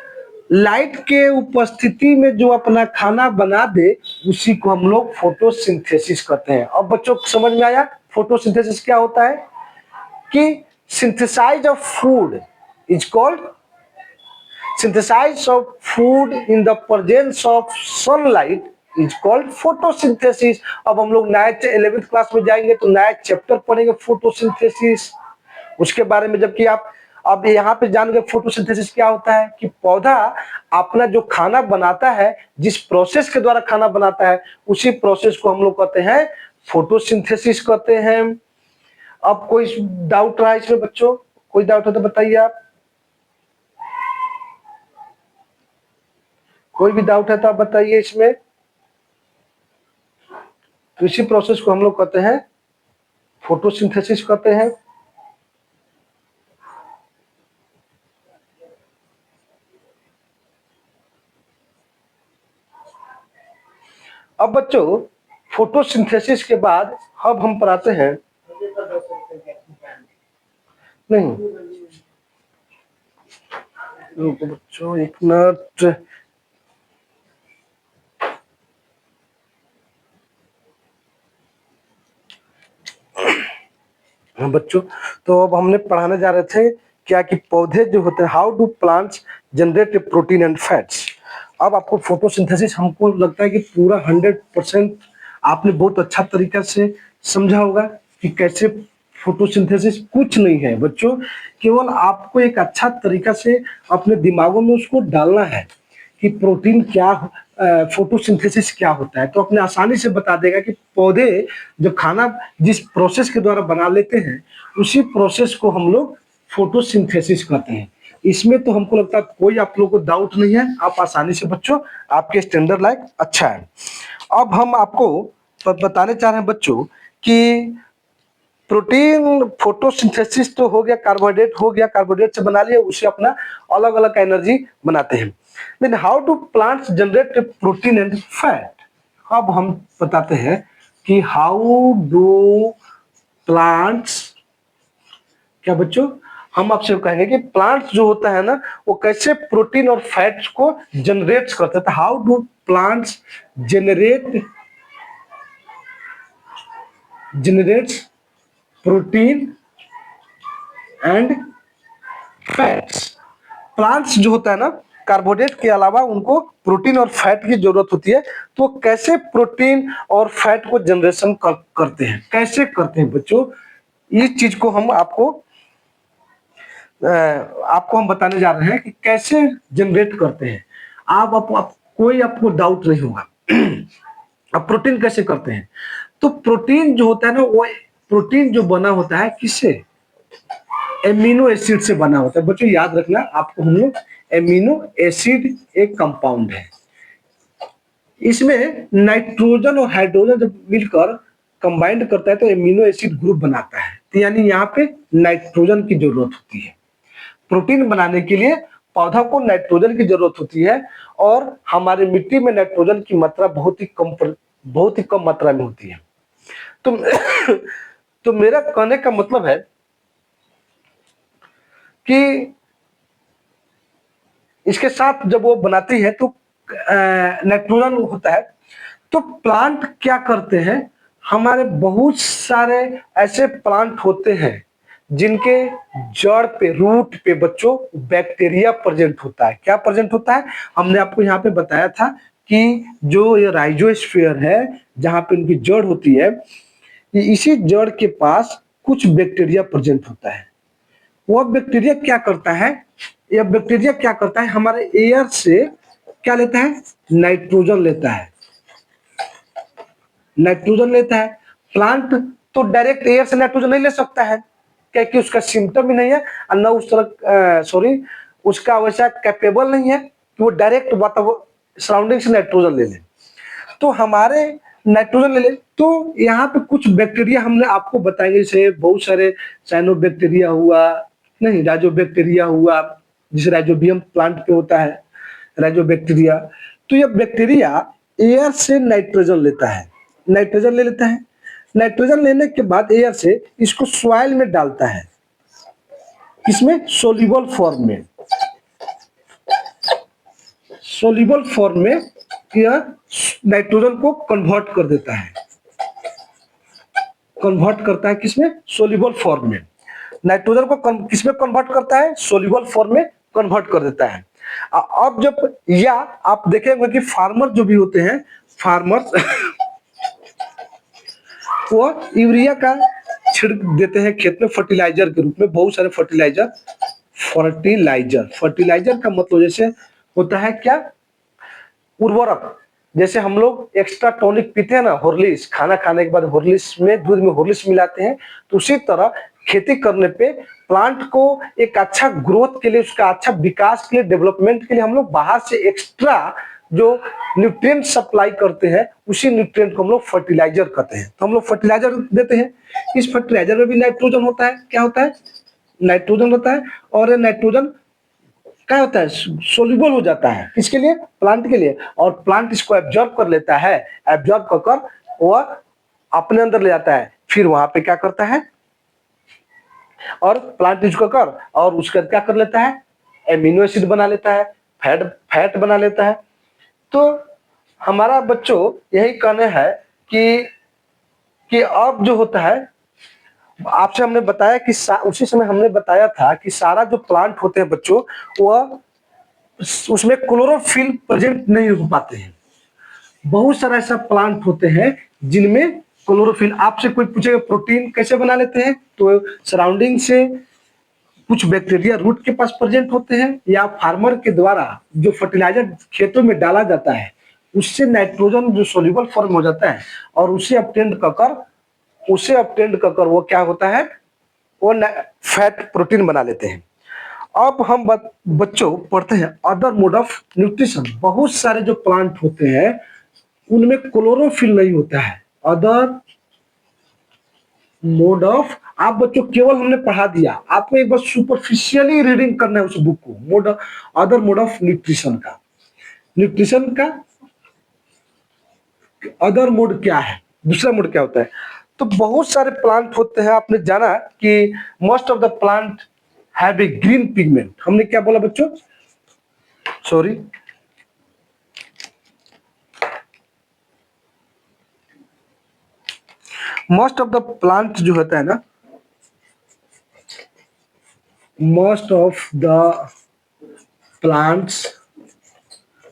लाइट के उपस्थिति में जो अपना खाना बना दे उसी को हम लोग फोटोसिंथेसिस कहते हैं। अब बच्चों समझ में आया फोटोसिंथेसिस क्या होता है? कि synthesize of food is called synthesize of food in the presence of sunlight is called photosynthesis। अब हम लोग नए 11th क्लास में जाएंगे तो नया चैप्टर पढ़ेंगे फोटोसिंथेसिस उसके बारे में। जबकि आप अब यहाँ पे जान गए फोटोसिंथेसिस क्या होता है कि पौधा अपना जो खाना बनाता है, जिस प्रोसेस के द्वारा खाना बनाता है, उसी प्रोसेस को हम लोग कहते हैं फोटोसिंथेसिस कहते हैं। अब कोई डाउट रहा इसमें बच्चों? कोई डाउट है तो बताइए आप। कोई भी डाउट है तो आप बताइए इसमें। तो इसी प्रोसेस को हम लोग कहते हैं फोटोसिंथेसिस कहते हैं। अब बच्चों फोटोसिंथेसिस के बाद अब हम पढ़ाते हैं, नहीं बच्चों एक मिनट, हाँ बच्चों, तो अब हमने पढ़ाने जा रहे थे क्या कि पौधे जो होते हैं, how do plants generate protein and fats. अब आपको फोटोसिंथेसिस हमको लगता है कि पूरा 100% आपने बहुत अच्छा तरीका से समझा होगा कि कैसे फोटोसिंथेसिस। कुछ नहीं है बच्चों, केवल आपको एक अच्छा तरीका से अपने दिमागों में उसको डालना है कि प्रोटीन क्या, फोटोसिंथेसिस क्या होता है, तो अपने आसानी से बता देगा कि पौधे जो खाना जिस प्रोसेस के द्वारा बना लेते हैं उसी प्रोसेस को हम लोग फोटोसिंथेसिस कहते हैं। इसमें तो हमको लगता है कोई आप लोगों को डाउट नहीं है, आप आसानी से बच्चों, आपके स्टैंडर्ड लाइक अच्छा है। अब हम आपको बताने चाह रहे हैं बच्चों कि प्रोटीन फोटोसिंथेसिस तो हो गया, कार्बोहाइड्रेट हो गया, कार्बोहाइड्रेट से बना लिया, उसे अपना अलग अलग एनर्जी बनाते हैं। लेकिन how do plants generate protein and fat. अब हम बताते हैं कि हाउ डू प्लांट्स, क्या बच्चों, हम आपसे कहेंगे कि प्लांट्स जो होता है ना वो कैसे प्रोटीन और फैट्स को जनरेट करते हैं। How do plants generates protein and fats. Plants जो होता है ना, कार्बोहाइड्रेट के अलावा उनको प्रोटीन और फैट की जरूरत होती है, तो कैसे प्रोटीन और फैट को जनरेशन करते हैं, कैसे करते हैं बच्चों, इस चीज को हम आपको हम बताने जा रहे हैं कि कैसे जनरेट करते हैं। कोई आपको डाउट नहीं होगा। अब प्रोटीन कैसे करते हैं, तो प्रोटीन जो होता है ना वो प्रोटीन जो बना होता है किससे? एमिनो एसिड से बना होता है। बच्चों याद रखना आपको, हम लोग एमिनो एसिड एक कंपाउंड है, इसमें नाइट्रोजन और हाइड्रोजन जब मिलकर कंबाइंड करता है तो एमिनो एसिड ग्रुप बनाता है। तो यानी यहाँ पे नाइट्रोजन की जरूरत होती है प्रोटीन बनाने के लिए। पौधा को नाइट्रोजन की जरूरत होती है और हमारे मिट्टी में नाइट्रोजन की मात्रा बहुत ही कम मात्रा में होती है। तो तो मेरा कहने का मतलब है कि इसके साथ जब वो बनाती है तो नाइट्रोजन होता है। तो प्लांट क्या करते हैं, हमारे बहुत सारे ऐसे प्लांट होते हैं जिनके जड़ पे, रूट पे बच्चों बैक्टीरिया प्रेजेंट होता है। क्या प्रेजेंट होता है? हमने आपको यहाँ पे बताया था कि जो ये राइजोस्फीयर है जहाँ पे उनकी जड़ होती है, इसी जड़ के पास कुछ बैक्टीरिया प्रेजेंट होता है। वह बैक्टीरिया क्या करता है, यह बैक्टीरिया क्या करता है, हमारे एयर से क्या लेता है? नाइट्रोजन लेता है। नाइट्रोजन लेता है। प्लांट तो डायरेक्ट एयर से नाइट्रोजन नहीं ले सकता है, क्योंकि उसका सिम्टम ही नहीं है और न उस तरह उसका वैसा कैपेबल नहीं है कि वो डायरेक्ट वातावरण सराउंडिंग से नाइट्रोजन ले ले। तो हमारे नाइट्रोजन ले ले तो यहाँ पे कुछ बैक्टीरिया हमने आपको बताएंगे, जैसे बहुत सारे साइनोबैक्टीरिया हुआ, नहीं राइजोबैक्टीरिया हुआ, जिसे राइजोबियम प्लांट पे होता है राइजोबैक्टीरिया। तो यह बैक्टीरिया एयर से नाइट्रोजन लेता है, नाइट्रोजन ले लेता है। नाइट्रोजन लेने के बाद एयर से इसको सॉइल में डालता है, इसमें सोल्यूबल फॉर्म में, सोल्यूबल फॉर्म में यह नाइट्रोजन को कन्वर्ट कर देता है, कन्वर्ट करता है किसमें? सोल्यूबल फॉर्म में। नाइट्रोजन को किसमें कन्वर्ट करता है? सोल्यूबल फॉर्म में कन्वर्ट कर देता है। अब जब या आप देखेंगे कि फार्मर जो भी होते हैं, फार्मर वो यूरिया का छिड़क देते हैं खेत में फर्टिलाइजर के रूप में, बहुत सारे फर्टिलाइजर। फर्टिलाइजर का मतलब जैसे होता है क्या? उर्वरक। जैसे हम लोग एक्स्ट्रा टॉनिक पीते हैं ना, हॉर्लिक्स, खाना खाने के बाद हॉर्लिक्स में, दूध में हॉर्लिक्स मिलाते हैं, तो उसी तरह खेती करने पे प्लांट को एक अच्छा ग्रोथ के लिए, उसका अच्छा विकास के लिए, डेवलपमेंट के लिए हम लोग बाहर से एक्स्ट्रा जो न्यूट्रिएंट सप्लाई करते हैं, उसी न्यूट्रिएंट को हम लोग फर्टिलाइजर कहते हैं। तो हम लोग फर्टिलाइजर देते हैं, इस फर्टिलाइजर में भी नाइट्रोजन होता है। क्या होता है? नाइट्रोजन होता है। और ये नाइट्रोजन क्या होता है? सोल्यूबल हो जाता है। किसके लिए? प्लांट के लिए। और प्लांट इसको एब्जॉर्ब कर लेता है, एब्जॉर्ब कर वह अपने अंदर ले जाता है, फिर वहां पे क्या करता है, और प्लांट इसको कर और उसका क्या कर लेता है? एमिनो एसिड बना लेता है, फैट बना लेता है। तो हमारा बच्चों यही कहना है कि अब जो होता है, आपसे हमने बताया कि उसी समय हमने बताया था कि सारा जो प्लांट होते हैं बच्चों, वह उसमें क्लोरोफिल प्रेजेंट नहीं हो पाते हैं। बहुत सारा ऐसा प्लांट होते हैं जिनमें क्लोरोफिल, आपसे कोई पूछेगा प्रोटीन कैसे बना लेते हैं, तो सराउंडिंग से कुछ बैक्टीरिया रूट के पास प्रेजेंट होते हैं, या फार्मर के द्वारा जो फर्टिलाइजर खेतों में डाला जाता है उससे नाइट्रोजन जो सोल्यूबल फॉर्म हो जाता है, और उसे अपटेंड कर वो क्या होता है, वो फैट प्रोटीन बना लेते हैं। अब हम बच्चों पढ़ते हैं अदर मोड ऑफ न्यूट्रिशन। बहुत सारे जो प्लांट होते हैं उनमें क्लोरोफिल नहीं होता है। अदर मोड ऑफ, आप बच्चों केवल हमने पढ़ा दिया, आपको एक बार सुपरफिशियली रीडिंग करना है उस बुक को, mode other mode of nutrition का। न्यूट्रिशन का अदर मोड क्या है, दूसरा मोड क्या होता है? तो बहुत सारे प्लांट होते हैं, आपने जाना कि most of the plant have a green pigment. हमने क्या बोला बच्चों? Sorry, most of the plant जो होता है ना, most of the plants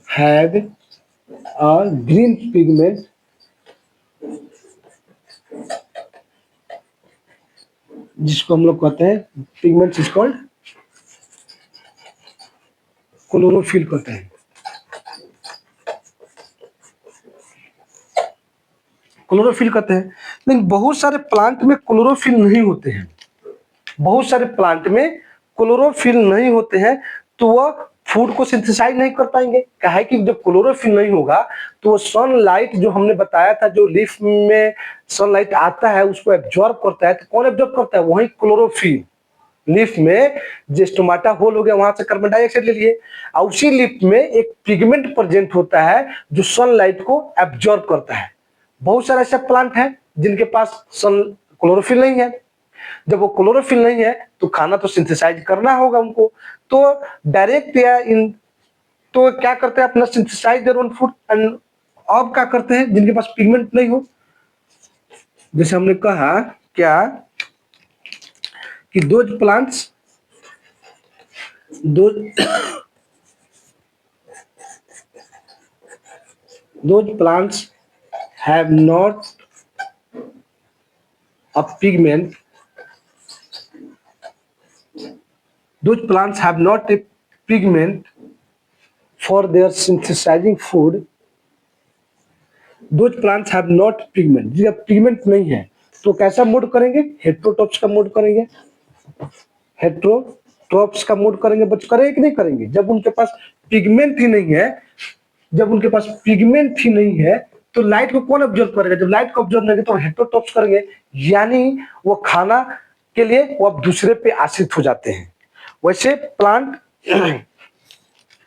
have a green pigment जिसको हम लोग कहते हैं पिगमेंट इज कॉल्ड क्लोरोफिल कहते हैं। क्लोरोफिल कहते हैं। लेकिन बहुत सारे प्लांट में क्लोरोफिल नहीं होते हैं, बहुत सारे प्लांट में क्लोरोफिल नहीं होते हैं, तो वह फूड को सिंथेसाइज नहीं कर पाएंगे। क्या है कि जब क्लोरोफिल नहीं होगा तो वो सनलाइट जो हमने बताया था, जो लीफ में सनलाइट आता है उसको एब्जॉर्ब करता है। तो कौन एब्जॉर्ब करता है? वही क्लोरोफिल। लीफ में जो स्टोमाटा होल हो गया, वहां से कार्बन डाइऑक्साइड ले लिए, और उसी लीफ में एक पिगमेंट प्रेजेंट होता है जो सनलाइट को एब्जॉर्ब करता है। बहुत सारे ऐसे प्लांट हैं जिनके पास सन क्लोरोफिल नहीं है। जब वो क्लोरोफिल नहीं है तो खाना तो सिंथेसाइज करना होगा उनको, तो डायरेक्ट या इन तो क्या करते हैं, अपना synthesise their own food. And अब क्या करते हैं जिनके पास पिगमेंट नहीं हो, जैसे हमने कहा क्या कि those plants those those plants have not a pigment, those plants have not a pigment for their synthesizing food, those plants have not pigment, जब पिगमेंट नहीं है तो कैसा मोड करेंगे? हेट्रोट्रॉप्स का मोड करेंगे, हेट्रोट्रॉप्स का मोड करेंगे। बच करेंगे कि नहीं करेंगे? जब उनके पास पिगमेंट ही नहीं है, जब उनके पास पिगमेंट ही नहीं है तो लाइट को कौन ऑब्जर्व करेगा? जब लाइट को ऑब्जर्व नहीं तो हेट्रोट्रॉप्स करेंगे, यानी वो खाना के लिए वो अब दूसरे पे आश्रित हो जाते हैं। वैसे प्लांट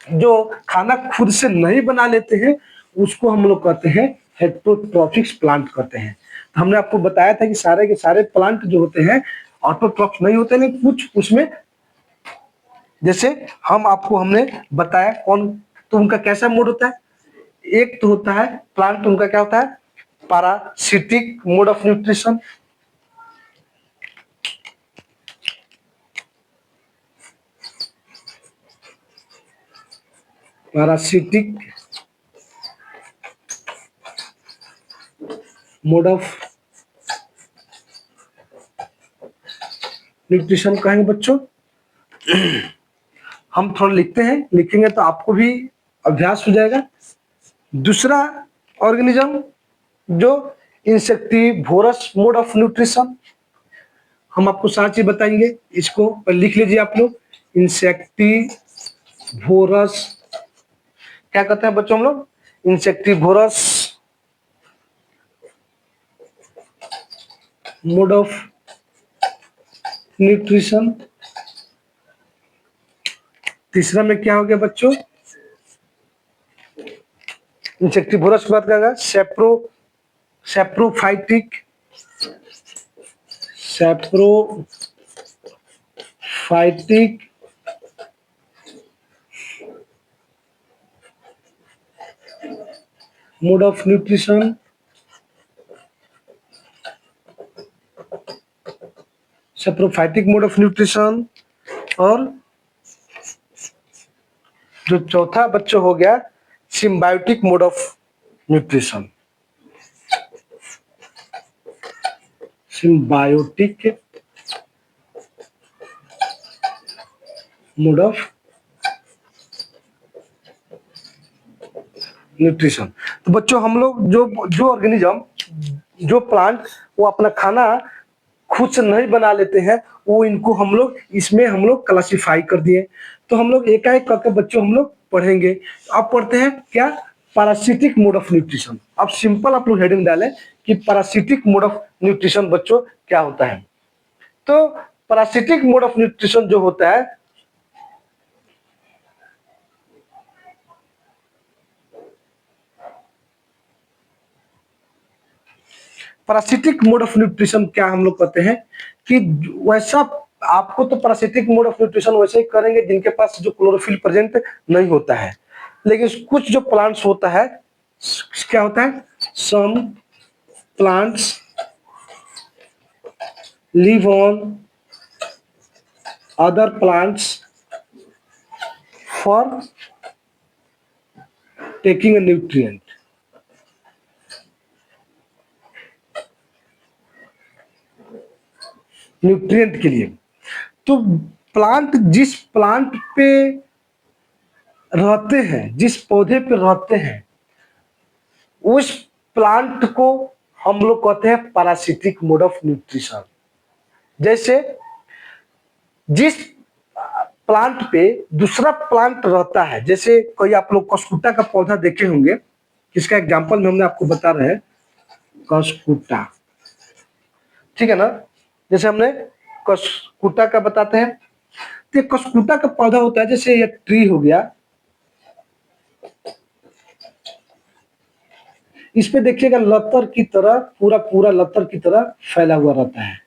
जो खाना खुद से नहीं बना लेते हैं उसको हम लोग कहते हैं हेट्रोट्रॉफिक प्लांट कहते हैं। तो हमने आपको बताया था कि सारे के सारे प्लांट जो होते हैं ऑटोट्रॉफ्स नहीं होते, लेकिन कुछ उसमें, जैसे हमने बताया कौन, तो उनका कैसा मोड होता है? एक तो होता है प्लांट, उनका क्या होता है? Parasitic mode of nutrition. Parasitic mode of nutrition कहेंगे बच्चों। हम थोड़ा लिखते हैं, लिखेंगे तो आपको भी अभ्यास हो जाएगा। दूसरा ऑर्गेनिज्म जो इंसेक्टिवोरस मोड ऑफ न्यूट्रिशन, हम आपको सारी चीज बताएंगे, इसको लिख लीजिए आप लोग। इंसेक्टिवोरस क्या कहते हैं बच्चों हम लोग? Insectivorous mode of nutrition. तीसरा में क्या हो गया बच्चों? इंसेक्टिवोरस की बात करेगा saprophytic mode of nutrition. Saprophytic mode of nutrition. और जो चौथा बच्चों हो गया symbiotic mode of nutrition. Symbiotic mode of nutrition. तो बच्चों हम लोग जो ऑर्गेनिज्म, जो प्लांट वो अपना खाना खुद से नहीं बना लेते हैं, वो इनको हम लोग इसमें हम लोग क्लासिफाई कर दिए। तो हम लोग एक एक करके बच्चों हम लोग पढ़ेंगे। अब पढ़ते हैं क्या? Parasitic mode of nutrition. अब सिंपल आप लोग हेडिंग डालें कि पैरासिटिक मोड ऑफ न्यूट्रिशन बच्चों क्या होता है। तो पैरासिटिक मोड ऑफ न्यूट्रिशन जो होता है, पैरासिटिक मोड ऑफ न्यूट्रिशन क्या हम लोग कहते हैं कि वैसा, आपको तो पैरासिटिक मोड ऑफ न्यूट्रिशन वैसे ही करेंगे जिनके पास जो क्लोरोफिल प्रेजेंट नहीं होता है। लेकिन कुछ जो प्लांट्स होता है, क्या होता है? Some plants live on other plants for taking a nutrient. Nutrient के लिए। तो प्लांट जिस प्लांट पे रहते हैं, जिस पौधे पे रहते हैं, उस प्लांट को हम लोग कहते हैं पैरासिटिक मोड ऑफ न्यूट्रिशन। जैसे जिस प्लांट पे दूसरा प्लांट रहता है, जैसे कोई आप लोग कस्कुटा का पौधा देखे होंगे, इसका एग्जांपल में हमने आपको बता रहे हैं, कस्कुटा, ठीक है ना। जैसे हमने कस्कुटा का बताते हैं, तो कस्कुटा का पौधा होता है, जैसे ये ट्री हो गया, इस पे देखिएगा लतर की तरह पूरा पूरा लतर की तरह फैला हुआ रहता है,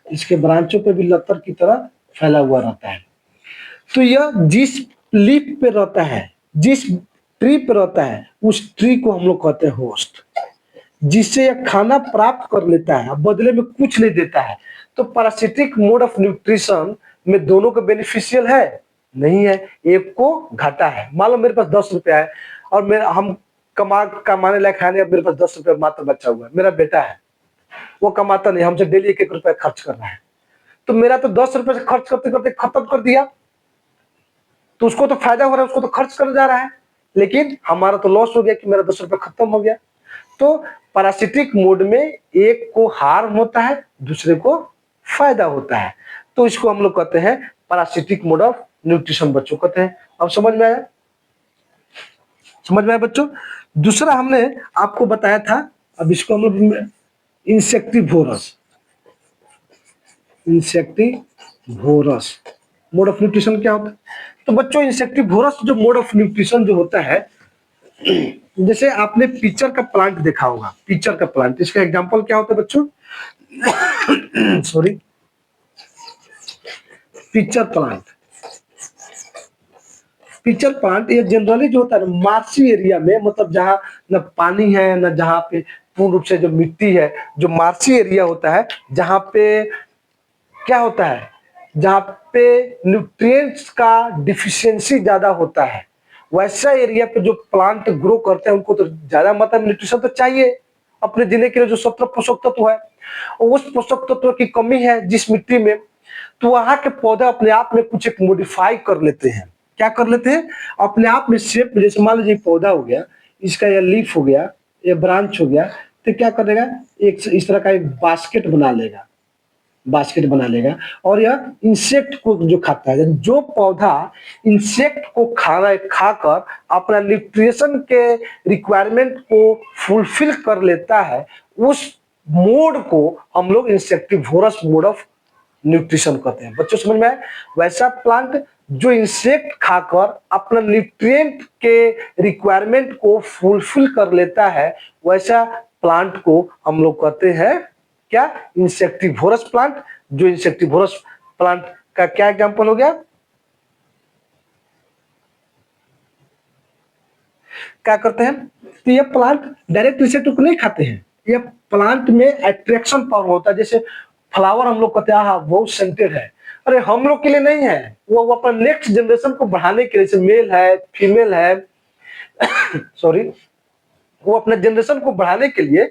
इसके ब्रांचों पे भी लतर की तरह फैला हुआ रहता है। तो यह जिस लीफ पे रहता है, जिस ट्री पे रहता है, उस ट्री को हम लोग कहते हैं होस्ट, जिससे यह खाना प्राप्त कर लेता है, बदले में कुछ नहीं देता है। तो पैरासिटिक मोड ऑफ न्यूट्रिशन में दोनों को बेनिफिशियल है नहीं है, एक को घाटा है। मान लो मेरे पास 10 रुपया है और हम कमाने लायक है नहीं, अब मेरे पास 10 रुपया मात्र बचा हुआ है, मेरा बेटा है वो कमाता नहीं, हमसे डेली 1-1 रुपया खर्च कर रहा है, तो मेरा तो 10 रुपये से खर्च करते करते खत्म कर दिया, तो उसको तो फायदा हो रहा है, उसको तो खर्च कर जा रहा है, लेकिन हमारा तो लॉस हो गया कि मेरा 10 रुपये खत्म हो गया। तो पैरासिटिक मोड में एक को हार्म होता है, दूसरे को फायदा होता है, तो इसको हम लोग कहते हैं पैरासिटिक मोड ऑफ न्यूट्रिशन बच्चों कहते हैं। अब समझ में आया, समझ में आया बच्चों। दूसरा हमने आपको बताया था, अब इसको हम लोग insectivorous, insectivorous mode of nutrition क्या होता है। तो बच्चों इंसेक्टिवोरस जो मोड ऑफ न्यूट्रिशन जो होता है, जैसे आपने पिचर का प्लांट देखा होगा, पिचर का प्लांट, इसका एग्जांपल क्या होता है बच्चों, sorry, pitcher plant, pitcher plant ये जनरली जो होता है मार्सी एरिया में, मतलब जहाँ न पानी है न जहाँ पे पूर्ण रूप से जो मिट्टी है, जो मार्सी एरिया होता है, जहाँ पे क्या होता है, जहाँ पे न्यूट्रिएंट्स का डिफिशियंसी ज्यादा होता है, वैसा एरिया पे जो प्लांट ग्रो करते हैं उनको तो ज्यादा मात्रा में न्यूट्रिशन तो चाहिए अपने जीने के लिए, जो 17 पोषक तत्व है, उस पोषक तत्व की कमी है जिस मिट्टी में, तो वहां के पौधे अपने आप में कुछ एक मॉडिफाई कर लेते हैं। क्या कर लेते हैं, अपने आप में शेप में, जैसे मान लीजिए पौधा हो गया, इसका यह लीफ हो गया, ये ब्रांच हो गया, तो क्या करेगा, एक इस तरह का एक बास्केट बना लेगा, बास्केट बना लेगा, और यह इंसेक्ट को जो खाता है, जो पौधा इंसेक्ट को खाकर अपना न्यूट्रिशन के रिक्वायरमेंट को फुलफिल कर लेता है, उस मोड को हम लोग इंसेक्टिवोरस मोड ऑफ न्यूट्रिशन कहते हैं। बच्चों समझ में आए, वैसा प्लांट जो इंसेक्ट खाकर अपना न्यूट्रिएंट के रिक्वायरमेंट को फुलफिल कर लेता है, वैसा प्लांट को हम लोग कहते हैं क्या, इंसेक्टिवोरस प्लांट। जो इंसेक्टिवोरस प्लांट का क्या एग्जांपल हो गया, क्या करते हैं, तो ये प्लांट डायरेक्ट इंसेक्ट को नहीं खाते हैं, ये प्लांट में अट्रैक्शन पावर होता है। जैसे फ्लावर हम लोग कहते हैं हाँ बहुत सेंटेड है, अरे हम लोग के लिए नहीं है, वो अपना नेक्स्ट जनरेशन को बढ़ाने के लिए, मेल है फीमेल है सॉरी, वो अपने जनरेशन को बढ़ाने के लिए